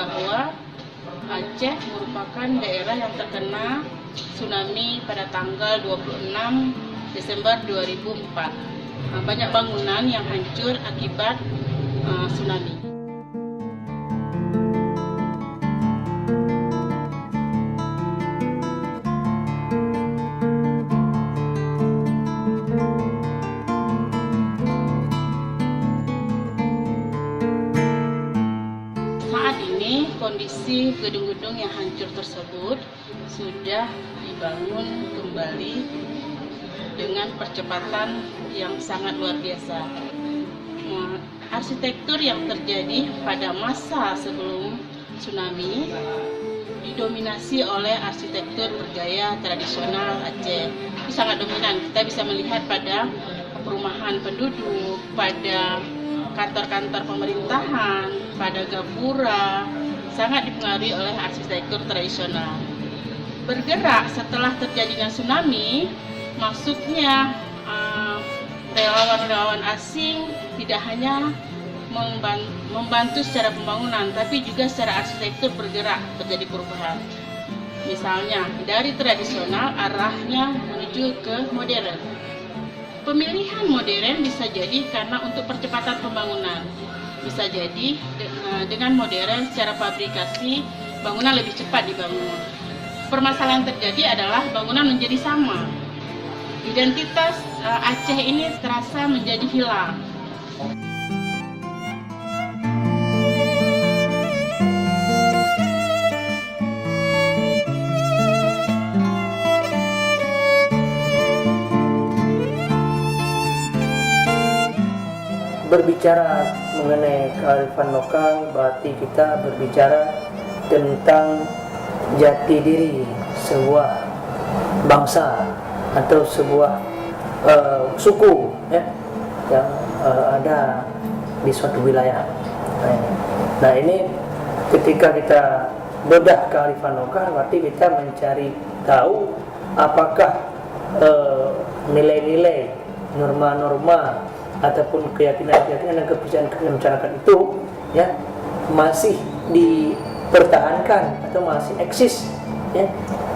bahwa Aceh merupakan daerah yang terkena tsunami pada tanggal 26 Desember 2004. Banyak bangunan yang hancur akibat tsunami. Saat ini kondisi gedung-gedung yang hancur tersebut sudah dibangun kembali dengan percepatan yang sangat luar biasa. Arsitektur yang terjadi pada masa sebelum tsunami didominasi oleh arsitektur bergaya tradisional Aceh. Itu sangat dominan. Kita bisa melihat pada perumahan penduduk, pada kantor-kantor pemerintahan, pada gapura, sangat dipengaruhi oleh arsitektur tradisional. Bergerak setelah terjadinya tsunami, masuknya relawan-relawan asing tidak hanya membantu secara pembangunan, tapi juga secara arsitektur bergerak, terjadi perubahan. Misalnya, dari tradisional arahnya menuju ke modern. Pemilihan modern bisa jadi karena untuk percepatan pembangunan. Bisa jadi dengan modern secara fabrikasi bangunan lebih cepat dibangun. Permasalahan terjadi adalah bangunan menjadi sama. Identitas Aceh ini terasa menjadi hilang. Berbicara mengenai kearifan lokal berarti kita berbicara tentang jati diri sebuah bangsa atau sebuah suku ya, yang ada di suatu wilayah. Nah ini ketika kita bedah kearifan lokal berarti kita mencari tahu apakah nilai-nilai, norma-norma ataupun keyakinan-keyakinan dan kepercayaan masyarakat itu ya masih dipertahankan atau masih eksis ya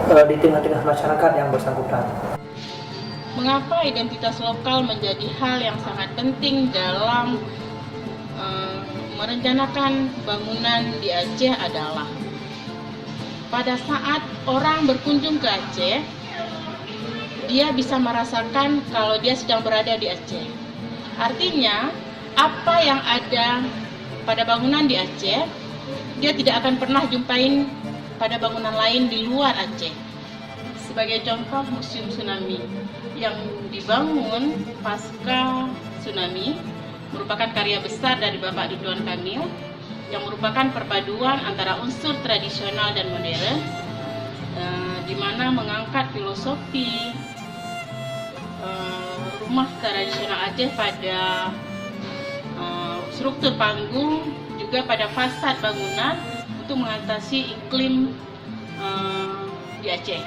di tengah-tengah masyarakat yang bersangkutan. Mengapa identitas lokal menjadi hal yang sangat penting dalam merencanakan bangunan di Aceh adalah pada saat orang berkunjung ke Aceh, dia bisa merasakan kalau dia sedang berada di Aceh. Artinya, apa yang ada pada bangunan di Aceh, dia tidak akan pernah jumpain pada bangunan lain di luar Aceh. Sebagai contoh, Museum Tsunami yang dibangun pasca tsunami merupakan karya besar dari Bapak Ridwan Kamil yang merupakan perpaduan antara unsur tradisional dan modern, di mana mengangkat filosofi rumah tradisional Aceh pada struktur panggung, juga pada fasad bangunan untuk mengatasi iklim di Aceh.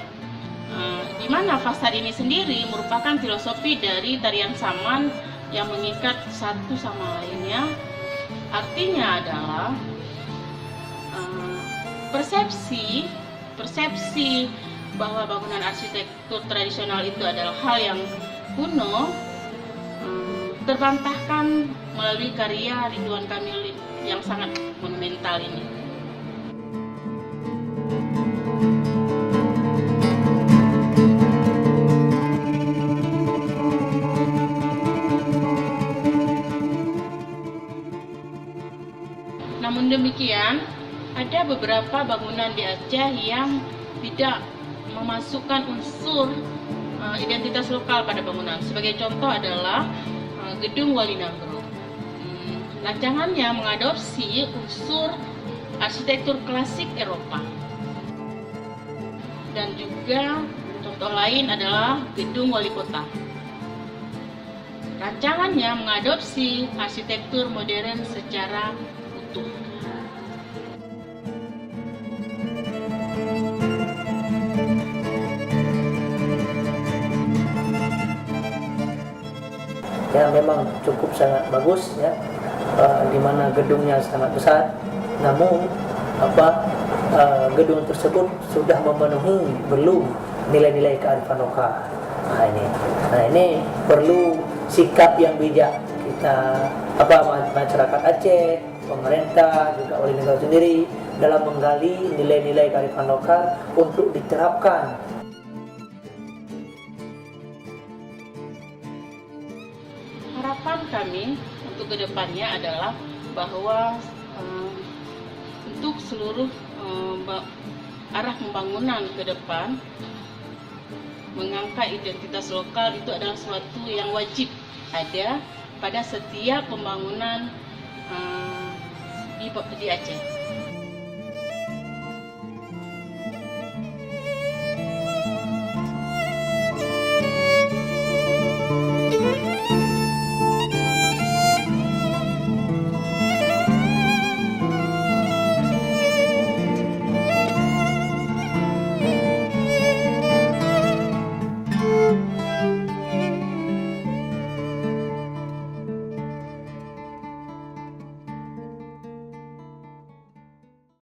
Di mana fasad ini sendiri merupakan filosofi dari tarian saman yang mengikat satu sama lainnya. Artinya adalah persepsi bahwa bangunan arsitektur tradisional itu adalah hal yang kuno terbantahkan melalui karya Ridwan Kamil yang sangat monumental ini. Namun demikian, ada beberapa bangunan di Aceh yang tidak memasukkan unsur identitas lokal pada bangunan. Sebagai contoh adalah Gedung Wali Nangro. Rancangannya mengadopsi unsur arsitektur klasik Eropa. Dan juga contoh lain adalah Gedung Wali Kota. Rancangannya mengadopsi arsitektur modern secara utuh. Ya memang cukup sangat bagus ya, di mana gedungnya sangat besar, namun gedung tersebut sudah memenuhi belum nilai-nilai kearifan lokal. Nah ini perlu sikap yang bijak kita masyarakat Aceh, pemerintah juga oleh negara sendiri dalam menggali nilai-nilai kearifan lokal untuk diterapkan. Harapan kami untuk kedepannya adalah bahwa untuk seluruh arah pembangunan ke depan, mengangkat identitas lokal itu adalah suatu yang wajib ada pada setiap pembangunan di Aceh.